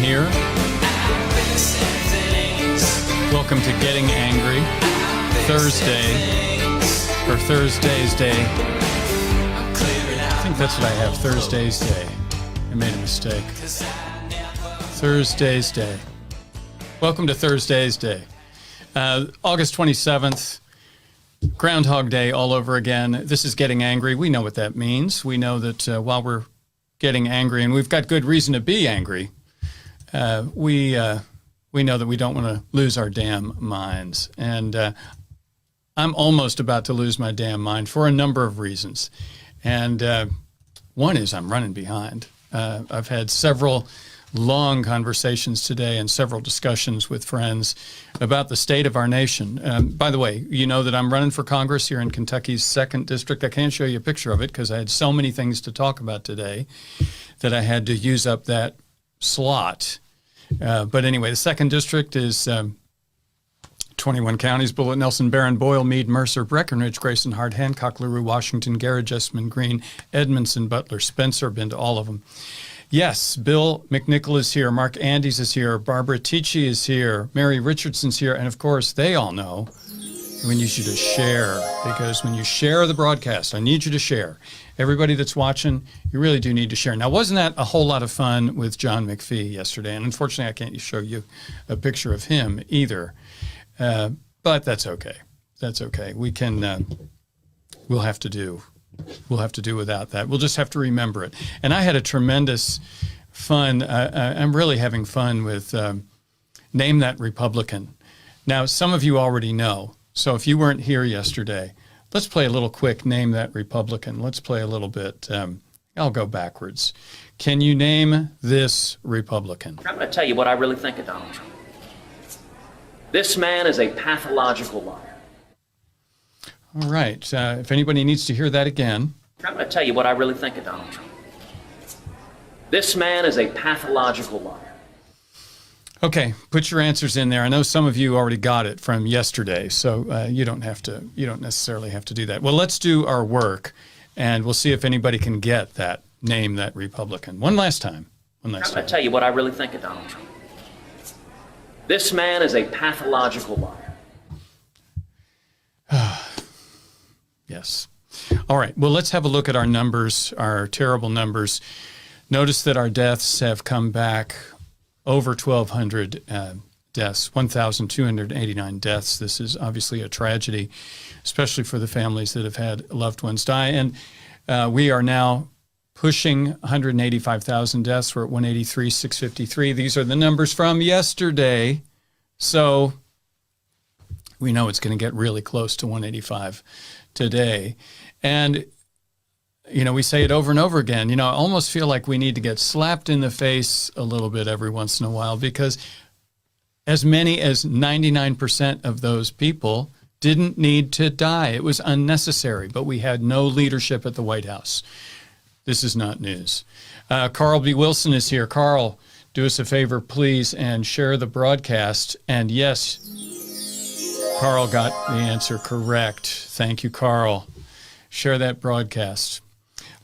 here. Welcome to Getting Angry, Thursday, or Thursday's Day. I think that's what I have, Thursday's Day. I made a mistake. Thursday's Day. Welcome to Thursday's Day. August 27th, Groundhog Day all over again. This is Getting Angry. We know what that means. We know that while we're getting angry, and we've got good reason to be angry, we know that we don't want to lose our damn minds. And I'm almost about to lose my damn mind for a number of reasons. And one is I'm running behind. I've had several long conversations today and several discussions with friends about the state of our nation. By the way, you know that I'm running for Congress here in Kentucky's 2nd District. I can't show you a picture of it because I had so many things to talk about today that I had to use up that slot. But anyway, the 2nd District is 21 counties: Bullitt, Nelson, Barron, Boyle, Meade, Mercer, Breckenridge, Grayson, Hart, Hancock, LaRue, Washington, Garrett, Jessamine, Greene, Edmondson, Butler, Spencer. Been to all of them. Yes, Bill McNichol is here. Mark Andes is here. Barbara Tichy is here. Mary Richardson's here. And of course, they all know we need you to share, because when you share the broadcast, I need you to share. Everybody that's watching, you really do need to share. Now, wasn't that a whole lot of fun with John McPhee yesterday? And unfortunately, I can't show you a picture of him either. But that's okay. That's okay. We can, we'll have to do without that. We'll just have to remember it. And I had a tremendous fun. I'm really having fun with Name That Republican. Now, some of you already know. So if you weren't here yesterday, let's play a little quick Name That Republican. Let's play a little bit. I'll go backwards. Can you name this Republican? I'm going to tell you what I really think of Donald Trump. This man is a pathological liar. All right. If anybody needs to hear that again. I'm going to tell you what I really think of Donald Trump. This man is a pathological liar. Okay, put your answers in there. I know some of you already got it from yesterday, so you don't necessarily have to do that. Well, let's do our work, and we'll see if anybody can get that. Name that Republican. One last time. I'm going to tell you what I really think of Donald Trump. This man is a pathological liar. Yes. All right. Well, let's have a look at our numbers, our terrible numbers. Notice that our deaths have come back over 1,200 deaths, 1,289 deaths. This is obviously a tragedy, especially for the families that have had loved ones die. And we are now pushing 185,000 deaths. We're at 183,653. These are the numbers from yesterday. So we know it's going to get really close to 185 today. And, you know, we say it over and over again. You know, I almost feel like we need to get slapped in the face a little bit every once in a while, because as many as 99% of those people didn't need to die. It was unnecessary, but we had no leadership at the White House. This is not news. Carl B. Wilson is here. Carl, do us a favor, please, and share the broadcast. And yes, Carl got the answer correct. Thank you, Carl. Share that broadcast.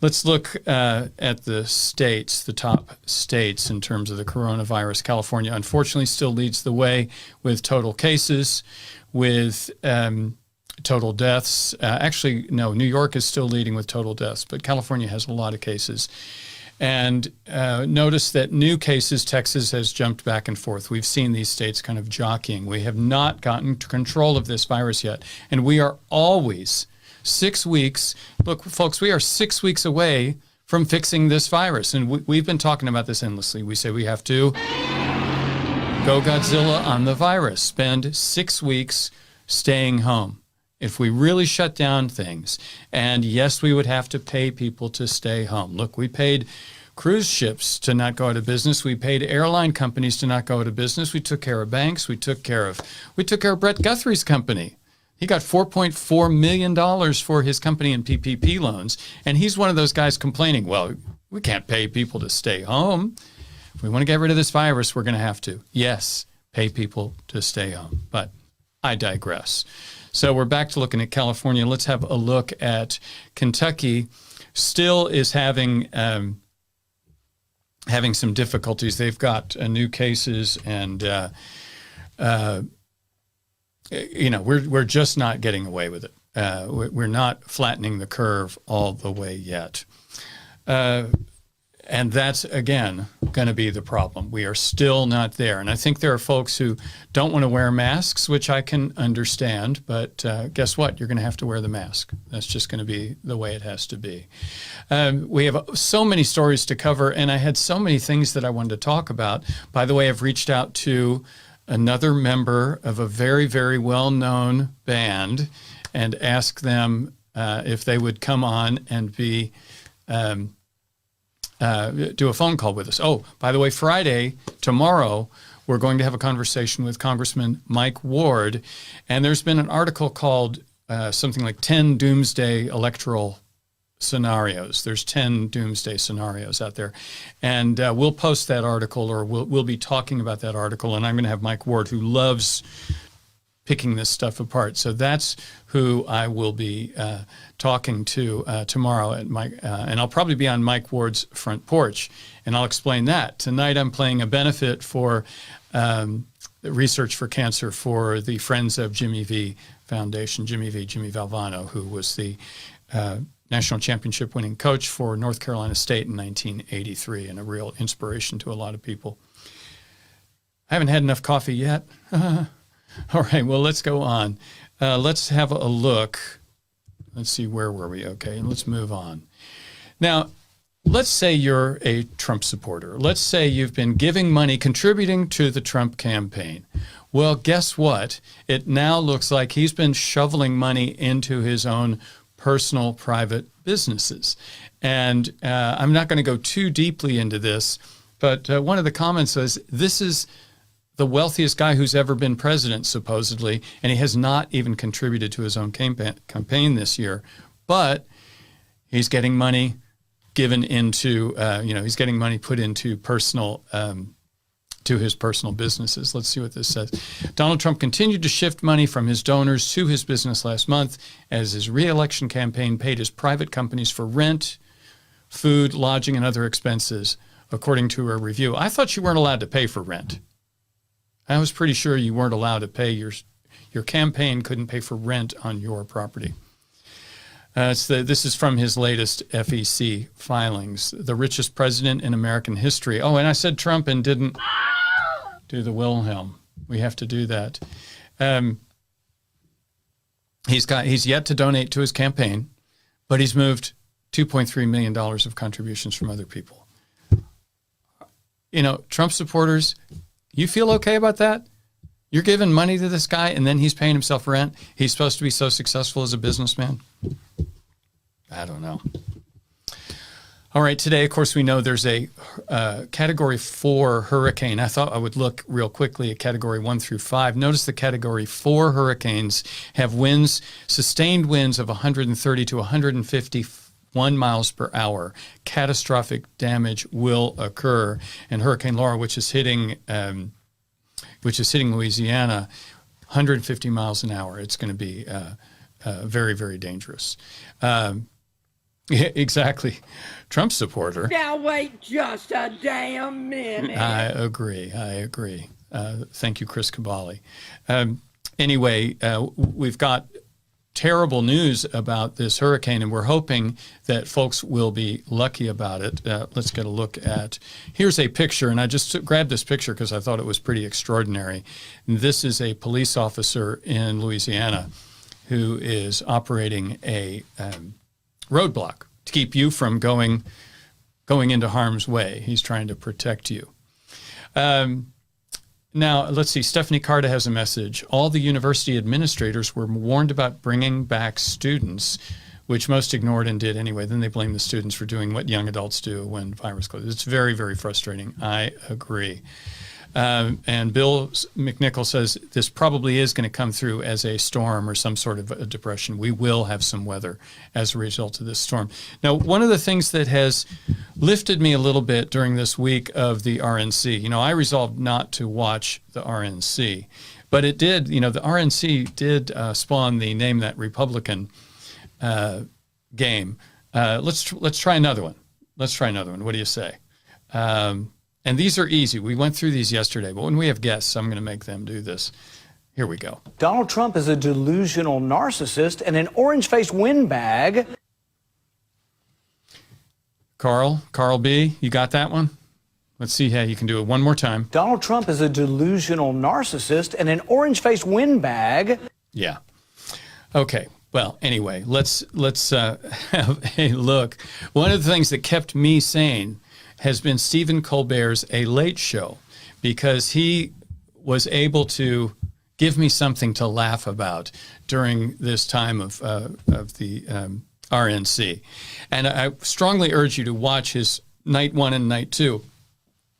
Let's look at the states, the top states in terms of the coronavirus. California, unfortunately, still leads the way with total cases, with total deaths. Actually, no, New York is still leading with total deaths, but California has a lot of cases. And notice that new cases, Texas has jumped back and forth. We've seen these states kind of jockeying. We have not gotten to control of this virus yet. And we are always 6 weeks. Look, folks, we are 6 weeks away from fixing this virus. And we've been talking about this endlessly. We say we have to go Godzilla on the virus, spend 6 weeks staying home. If we really shut down things, and yes, we would have to pay people to stay home. Look, we paid cruise ships to not go out of business. We paid airline companies to not go out of business. We took care of banks. We took care of Brett Guthrie's company. He got $4.4 million for his company in PPP loans, and he's one of those guys complaining, well, we can't pay people to stay home. If we want to get rid of this virus, we're going to have to. Yes, pay people to stay home, but I digress. So we're back to looking at California. Let's have a look at Kentucky. Still is having having some difficulties. They've got new cases, and we're just not getting away with it. We're not flattening the curve all the way yet. And that's, again, going to be the problem. We are still not there. And I think there are folks who don't want to wear masks, which I can understand. But guess what? You're going to have to wear the mask. That's just going to be the way it has to be. We have so many stories to cover, and I had so many things that I wanted to talk about. By the way, I've reached out to another member of a very, very well-known band and asked them if they would come on and be do a phone call with us. Oh, by the way, tomorrow, we're going to have a conversation with Congressman Mike Ward, and there's been an article called something like 10 Doomsday Electoral Scenarios. There's 10 Doomsday Scenarios out there, and we'll post that article, or we'll be talking about that article, and I'm going to have Mike Ward, who loves picking this stuff apart. So that's who I will be talking to tomorrow at Mike, and I'll probably be on Mike Ward's front porch, and I'll explain that. Tonight I'm playing a benefit for Research for Cancer for the Friends of Jimmy V Foundation, Jimmy Valvano, who was the national championship winning coach for North Carolina State in 1983, and a real inspiration to a lot of people. I haven't had enough coffee yet. All right, well, let's go on. Let's have a look. Let's see, where were we? Okay, and let's move on. Now, let's say you're a Trump supporter. Let's say you've been giving money, contributing to the Trump campaign. Well, guess what? It now looks like he's been shoveling money into his own personal, private businesses. And I'm not going to go too deeply into this, but one of the comments says, this is the wealthiest guy who's ever been president, supposedly, and he has not even contributed to his own campaign this year. But he's getting money given into, he's getting money put into personal, to his personal businesses. Let's see what this says. Donald Trump continued to shift money from his donors to his business last month as his re-election campaign paid his private companies for rent, food, lodging, and other expenses, according to a review. I thought you weren't allowed to pay for rent. I was pretty sure you weren't allowed to pay your campaign couldn't pay for rent on your property. This is from his latest FEC filings. The richest president in American history. Oh, and I said Trump and didn't do the Wilhelm. We have to do that. He's yet to donate to his campaign, but he's moved $2.3 million of contributions from other people. Trump supporters, you feel okay about that? You're giving money to this guy, and then he's paying himself rent. He's supposed to be so successful as a businessman. I don't know. All right, today, of course, we know there's a Category 4 hurricane. I thought I would look real quickly at Category 1 through 5. Notice the Category 4 hurricanes have sustained winds of 130 to 151 miles per hour. Catastrophic damage will occur. And Hurricane Laura, which is hitting Louisiana, 150 miles an hour. It's going to be very, very dangerous. Yeah, exactly. Trump supporter. Now wait just a damn minute. I agree. Thank you, Chris Cabali. Anyway, we've got terrible news about this hurricane, and we're hoping that folks will be lucky about it. Let's get a look at, here's a picture, and I just grabbed this picture because I thought it was pretty extraordinary. And this is a police officer in Louisiana who is operating a roadblock to keep you from going into harm's way. He's trying to protect you. Now, let's see. Stephanie Carta has a message. All the university administrators were warned about bringing back students, which most ignored and did anyway. Then they blame the students for doing what young adults do when virus goes. It's very, very frustrating. I agree. And Bill McNichol says this probably is going to come through as a storm or some sort of a depression. We will have some weather as a result of this storm. Now, one of the things that has lifted me a little bit during this week of the RNC, I resolved not to watch the RNC, but it did, the RNC did spawn the Name That Republican game. Let's try another one. What do you say? And these are easy. We went through these yesterday, but when we have guests, I'm going to make them do this. Here we go. Donald Trump is a delusional narcissist and an orange-faced windbag. Carl B., you got that one? Let's see how you can do it one more time. Donald Trump is a delusional narcissist and an orange-faced windbag. Yeah. Okay. Well, anyway, let's have a look. One of the things that kept me sane has been Stephen Colbert's A Late Show, because he was able to give me something to laugh about during this time of the RNC. And I strongly urge you to watch his night 1 and night 2.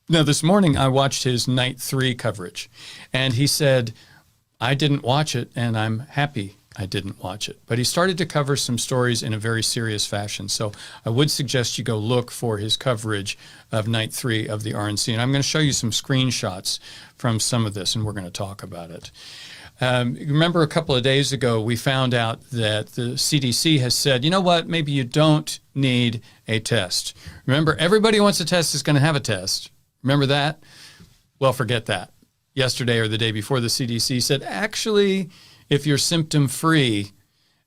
Now, this morning I watched his night 3 coverage, and he said, I didn't watch it, and I'm happy I didn't watch it. But he started to cover some stories in a very serious fashion. So I would suggest you go look for his coverage of night 3 of the RNC. And I'm going to show you some screenshots from some of this, and we're going to talk about it. Remember a couple of days ago, we found out that the CDC has said, you know what, maybe you don't need a test. Remember, everybody who wants a test is going to have a test. Remember that? Well, forget that. Yesterday or the day before, the CDC said, actually, if you're symptom-free,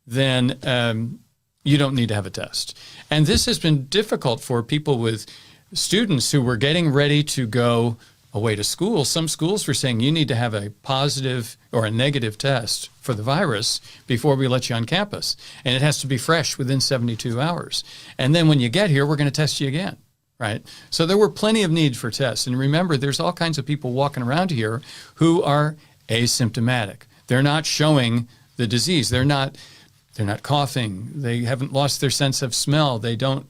then you don't need to have a test. And this has been difficult for people with students who were getting ready to go away to school. Some schools were saying you need to have a positive or a negative test for the virus before we let you on campus. And it has to be fresh within 72 hours. And then when you get here, we're going to test you again, right? So there were plenty of need for tests. And remember, there's all kinds of people walking around here who are asymptomatic. They're not showing the disease. They're not coughing. They haven't lost their sense of smell. They don't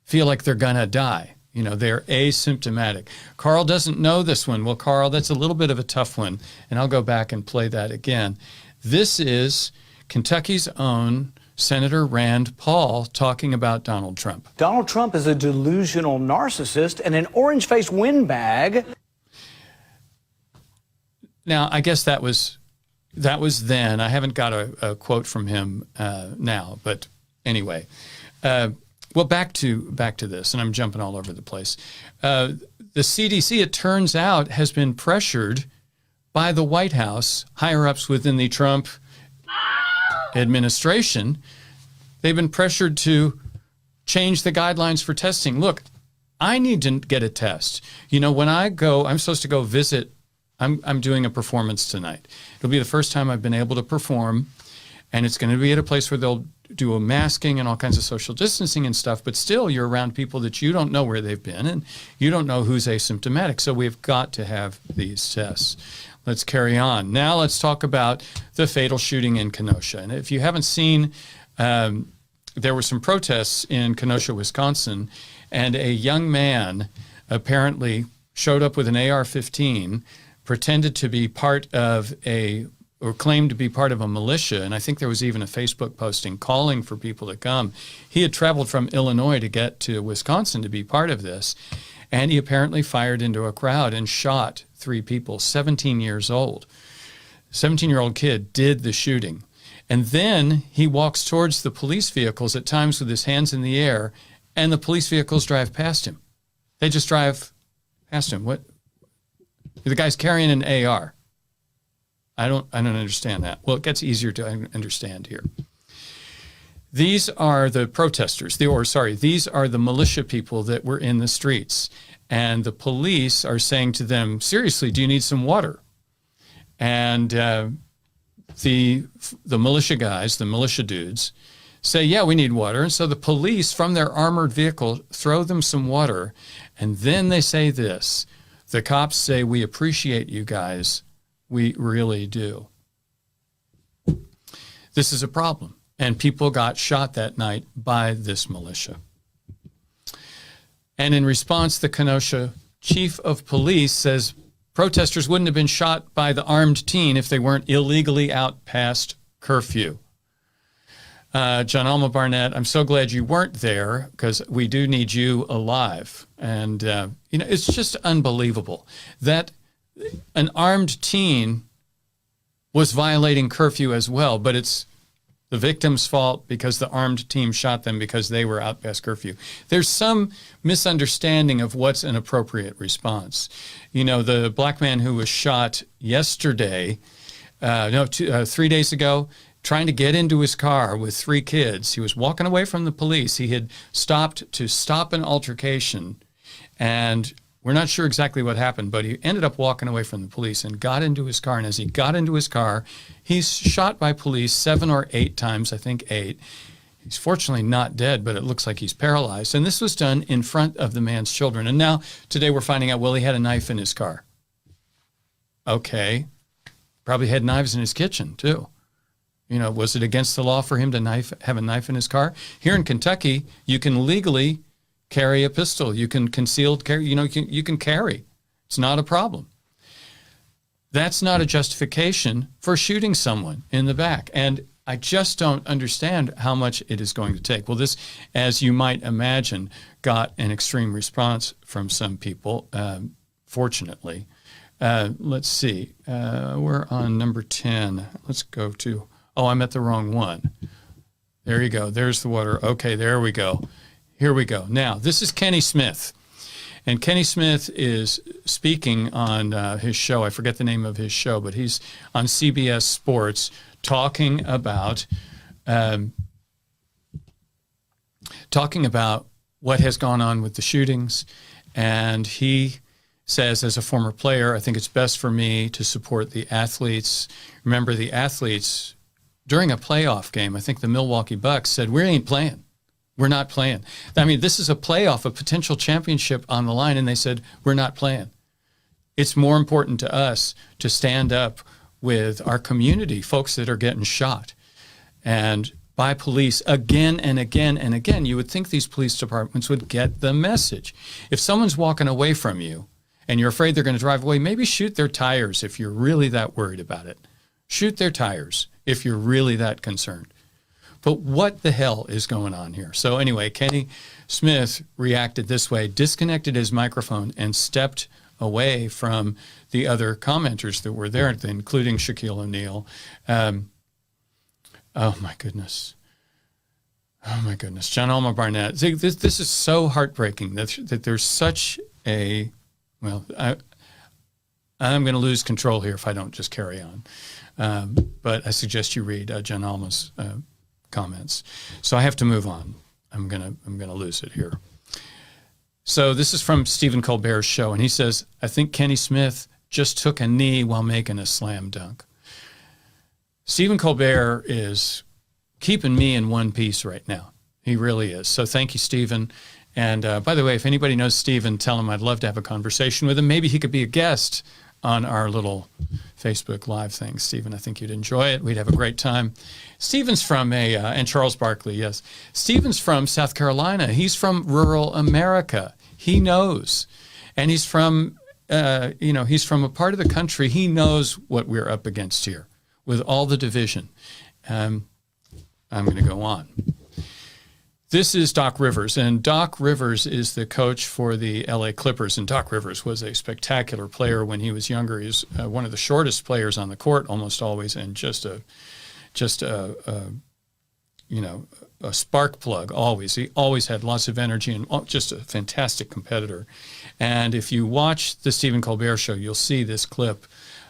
feel like they're going to die. You know, they're asymptomatic. Carl doesn't know this one. Well, Carl, that's a little bit of a tough one, and I'll go back and play that again. This is Kentucky's own Senator Rand Paul talking about Donald Trump. Donald Trump is a delusional narcissist and an orange-faced windbag. Now, I guess that was then. I haven't got a quote from him now, but anyway. Well, back to this, and I'm jumping all over the place. The CDC, it turns out, has been pressured by the White House, higher-ups within the Trump administration. They've been pressured to change the guidelines for testing. Look, I need to get a test. You know, when I go, I'm supposed to go visit. I'm doing a performance tonight. It'll be the first time I've been able to perform, and it's going to be at a place where they'll do a masking and all kinds of social distancing and stuff, but still you're around people that you don't know where they've been, and you don't know who's asymptomatic. So we've got to have these tests. Let's carry on. Now let's talk about the fatal shooting in Kenosha. And if you haven't seen, there were some protests in Kenosha, Wisconsin, and a young man apparently showed up with an AR-15, pretended to be part of or claimed to be part of a militia, and I think there was even a Facebook posting calling for people to come. He had traveled from Illinois to get to Wisconsin to be part of this, and he apparently fired into a crowd and shot 3 people, 17 years old. 17-year-old kid did the shooting. And then he walks towards the police vehicles at times with his hands in the air, and the police vehicles drive past him. They just drive past him. What? The guy's carrying an AR. I don't understand that. Well, it gets easier to understand here. These are the protesters, these are the militia people that were in the streets. And the police are saying to them, seriously, do you need some water? And the militia guys, the militia dudes, say, yeah, we need water. And so the police, from their armored vehicle, throw them some water. And then they say this. The cops say, we appreciate you guys. We really do. This is a problem. And people got shot that night by this militia. And in response, the Kenosha chief of police says protesters wouldn't have been shot by the armed teen if they weren't illegally out past curfew. John Alma Barnett, I'm so glad you weren't there because we do need you alive. And, it's just unbelievable that an armed teen was violating curfew as well, but it's the victim's fault because the armed team shot them because they were out past curfew. There's some misunderstanding of what's an appropriate response. You know, the black man who was shot yesterday, 3 days ago, trying to get into his car with 3 kids. He was walking away from the police. He had stopped to stop an altercation, and we're not sure exactly what happened, but he ended up walking away from the police and got into his car. And as he got into his car, he's shot by police 7 or 8 times, I think 8. He's fortunately not dead, but it looks like he's paralyzed. And this was done in front of the man's children. And now, today we're finding out, well, he had a knife in his car. Okay. Probably had knives in his kitchen, too. You know, was it against the law for him to have a knife in his car? Here in Kentucky, you can legally carry a pistol. You can concealed carry. You know, you can carry. It's not a problem. That's not a justification for shooting someone in the back. And I just don't understand how much it is going to take. Well, this, as you might imagine, got an extreme response from some people, fortunately. Let's see. We're on number 10. Let's go to, I'm at the wrong one. There you go. There's the water. Okay, there we go. Here we go. Now, this is Kenny Smith. And Kenny Smith is speaking on his show. I forget the name of his show, but he's on CBS Sports talking about what has gone on with the shootings. And he says, as a former player, I think it's best for me to support the athletes. Remember, the athletes, during a playoff game, I think the Milwaukee Bucks said, we ain't playing. We're not playing. I mean, this is a playoff, a potential championship on the line, and they said, we're not playing. It's more important to us to stand up with our community, folks that are getting shot, and by police again and again and again. You would think these police departments would get the message. If someone's walking away from you and you're afraid they're going to drive away, maybe shoot their tires if you're really that worried about it. Shoot their tires if you're really that concerned. But what the hell is going on here? So anyway, Kenny Smith reacted this way, disconnected his microphone, and stepped away from the other commenters that were there, including Shaquille O'Neal. Oh, my goodness. John Alma Barnett. This is so heartbreaking that there's such a, I'm going to lose control here if I don't just carry on. But I suggest you read John Alma's comments. So I have to move on. I'm gonna lose it here. So this is from Stephen Colbert's show, and he says, I think Kenny Smith just took a knee while making a slam dunk. Stephen Colbert is keeping me in one piece right now. He really is. So thank you, Stephen. And by the way, if anybody knows Stephen, tell him I'd love to have a conversation with him. Maybe he could be a guest on our little Facebook Live thing. Stephen, I think you'd enjoy it. We'd have a great time. Stephen's from and Charles Barkley, yes. Stephen's from South Carolina. He's from rural America. He knows. And he's from, he's from a part of the country. He knows what we're up against here with all the division. I'm going to go on. This is Doc Rivers, and Doc Rivers is the coach for the LA Clippers, and Doc Rivers was a spectacular player when he was younger. He was one of the shortest players on the court almost always, and just a spark plug always. He always had lots of energy and just a fantastic competitor. And if you watch the Stephen Colbert show, you'll see this clip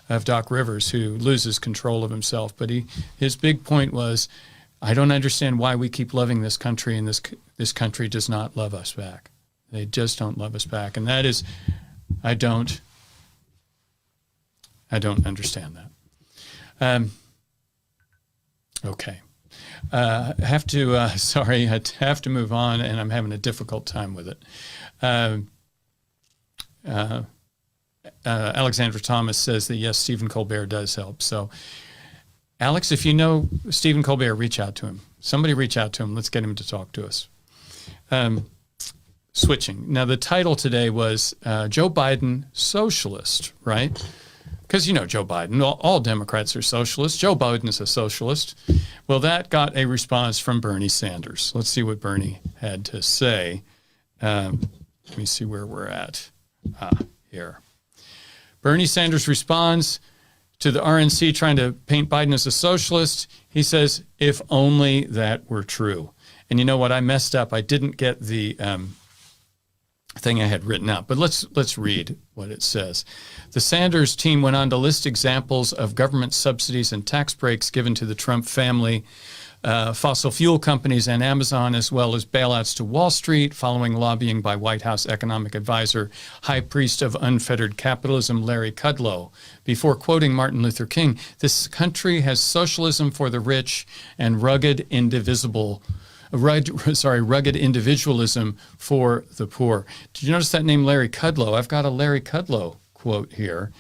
of Doc Rivers who loses control of himself. But his big point was, I don't understand why we keep loving this country, and this country does not love us back. They just don't love us back. And that is, I don't understand that. Okay. I have to move on, and I'm having a difficult time with it. Alexandra Thomas says that, yes, Stephen Colbert does help. So, Alex, if you know Stephen Colbert, reach out to him. Somebody reach out to him. Let's get him to talk to us. Switching. Now, the title today was Joe Biden, Socialist, right? Because, Joe Biden, all Democrats are socialists. Joe Biden is a socialist. Well, that got a response from Bernie Sanders. Let's see what Bernie had to say. Let me see where we're at. Here. Bernie Sanders responds to the RNC trying to paint Biden as a socialist, he says, if only that were true. And you know what? I messed up. I didn't get the thing I had written out, but let's read what it says. The Sanders team went on to list examples of government subsidies and tax breaks given to the Trump family, fossil fuel companies, and Amazon, as well as bailouts to Wall Street, following lobbying by White House economic advisor, high priest of unfettered capitalism, Larry Kudlow. Before quoting Martin Luther King, this country has socialism for the rich and rugged individualism for the poor. Did you notice that name, Larry Kudlow? I've got a Larry Kudlow quote here.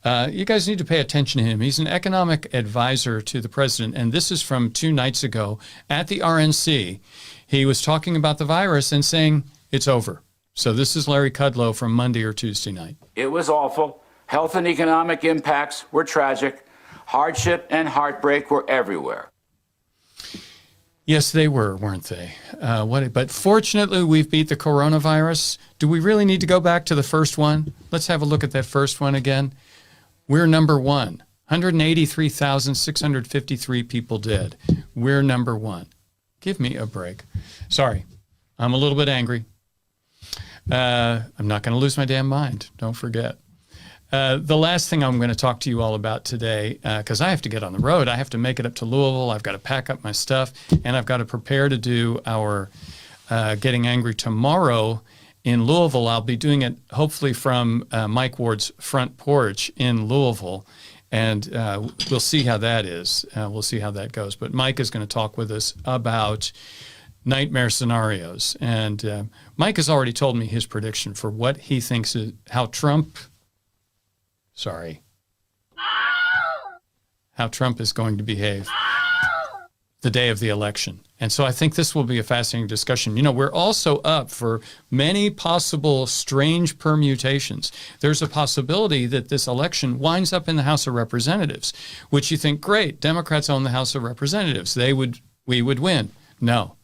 You guys need to pay attention to him. He's an economic advisor to the president, and this is from 2 nights ago at the RNC. He was talking about the virus and saying it's over. So this is Larry Kudlow from Monday or Tuesday night. It was awful. Health and economic impacts were tragic. Hardship and heartbreak were everywhere. Yes, they were, weren't they? But fortunately, we've beat the coronavirus. Do we really need to go back to the first one? Let's have a look at that first one again. We're number one. 183,653 people dead. We're number one. Give me a break. Sorry, I'm a little bit angry. I'm not going to lose my damn mind. Don't forget. The last thing I'm going to talk to you all about today, because I have to get on the road. I have to make it up to Louisville. I've got to pack up my stuff, and I've got to prepare to do our Getting Angry tomorrow in Louisville. I'll be doing it hopefully from Mike Ward's front porch in Louisville, and we'll see how that is. We'll see how that goes. But Mike is going to talk with us about nightmare scenarios. And Mike has already told me his prediction for what he thinks is how Trump is going to behave the day of the election. And so I think this will be a fascinating discussion. You know, we're also up for many possible strange permutations. There's a possibility that this election winds up in the House of Representatives, which you think, great, Democrats own the House of Representatives. We would win. No.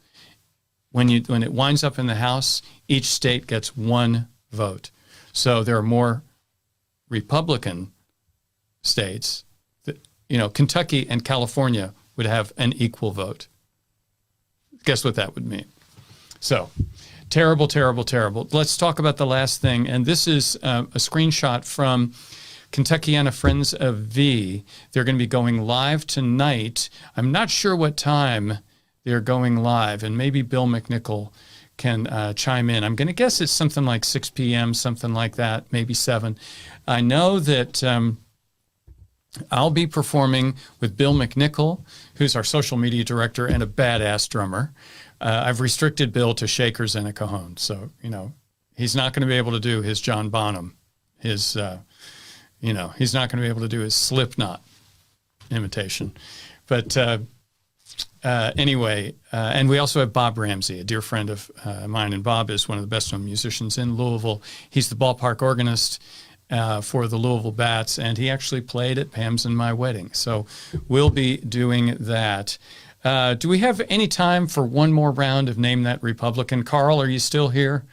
When it winds up in the House, each state gets one vote. So there are more Republican states that, Kentucky and California would have an equal vote. Guess what that would mean? So terrible, terrible, terrible. Let's talk about the last thing. And this is a screenshot from Kentuckiana Friends of V. They're going to be going live tonight. I'm not sure what time they're going live, and maybe Bill McNichol can chime in. I'm going to guess it's something like 6 p.m., something like that, maybe 7. I know that I'll be performing with Bill McNichol, who's our social media director and a badass drummer. I've restricted Bill to shakers and a cajon. So, he's not going to be able to do his John Bonham, he's not going to be able to do his Slipknot imitation. But anyway, and we also have Bob Ramsey, a dear friend of mine, and Bob is one of the best-known musicians in Louisville. He's the ballpark organist for the Louisville Bats, and he actually played at Pam's and my wedding. So we'll be doing that. Do we have any time for one more round of Name That Republican? Carl, are you still here?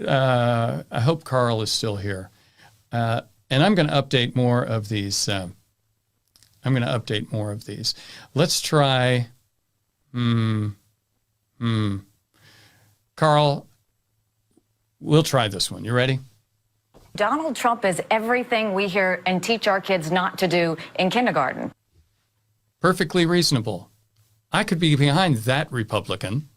I hope Carl is still here. And I'm going to update more of these. Let's try. Carl, we'll try this one. You ready? Donald Trump is everything we hear and teach our kids not to do in kindergarten. Perfectly reasonable. I could be behind that Republican.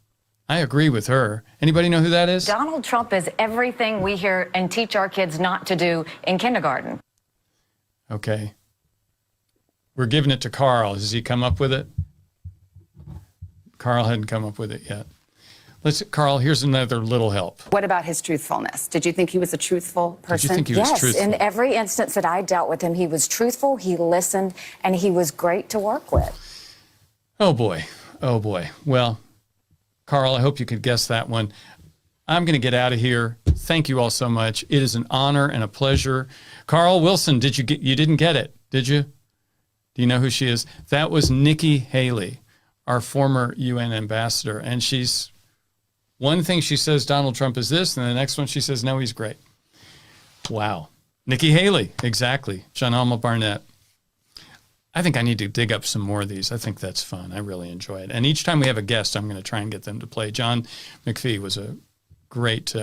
I agree with her. Anybody know who that is? Donald Trump is everything we hear and teach our kids not to do in kindergarten. Okay. We're giving it to Carl. Has he come up with it? Carl hadn't come up with it yet. Carl, here's another little help. What about his truthfulness? Did you think he was a truthful person? Did you think he was truthful? In every instance that I dealt with him, he was truthful, he listened, and he was great to work with. Oh, boy. Well, Carl, I hope you could guess that one. I'm going to get out of here. Thank you all so much. It is an honor and a pleasure. Carl Wilson, you didn't get it, did you? Do you know who she is? That was Nikki Haley, our former UN ambassador. And one thing she says, Donald Trump is this, and the next one she says, no, he's great. Wow. Nikki Haley, exactly. John Alma Barnett. I think I need to dig up some more of these. I think that's fun. I really enjoy it. And each time we have a guest, I'm going to try and get them to play. John McPhee was a great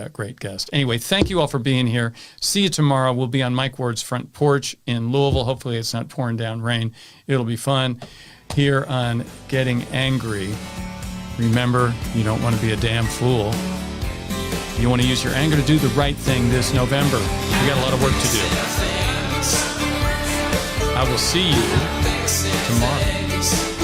guest. Anyway, thank you all for being here. See you tomorrow. We'll be on Mike Ward's front porch in Louisville. Hopefully it's not pouring down rain. It'll be fun here on Getting Angry. Remember, you don't want to be a damn fool. You want to use your anger to do the right thing this November. We got a lot of work to do. I will see you tomorrow.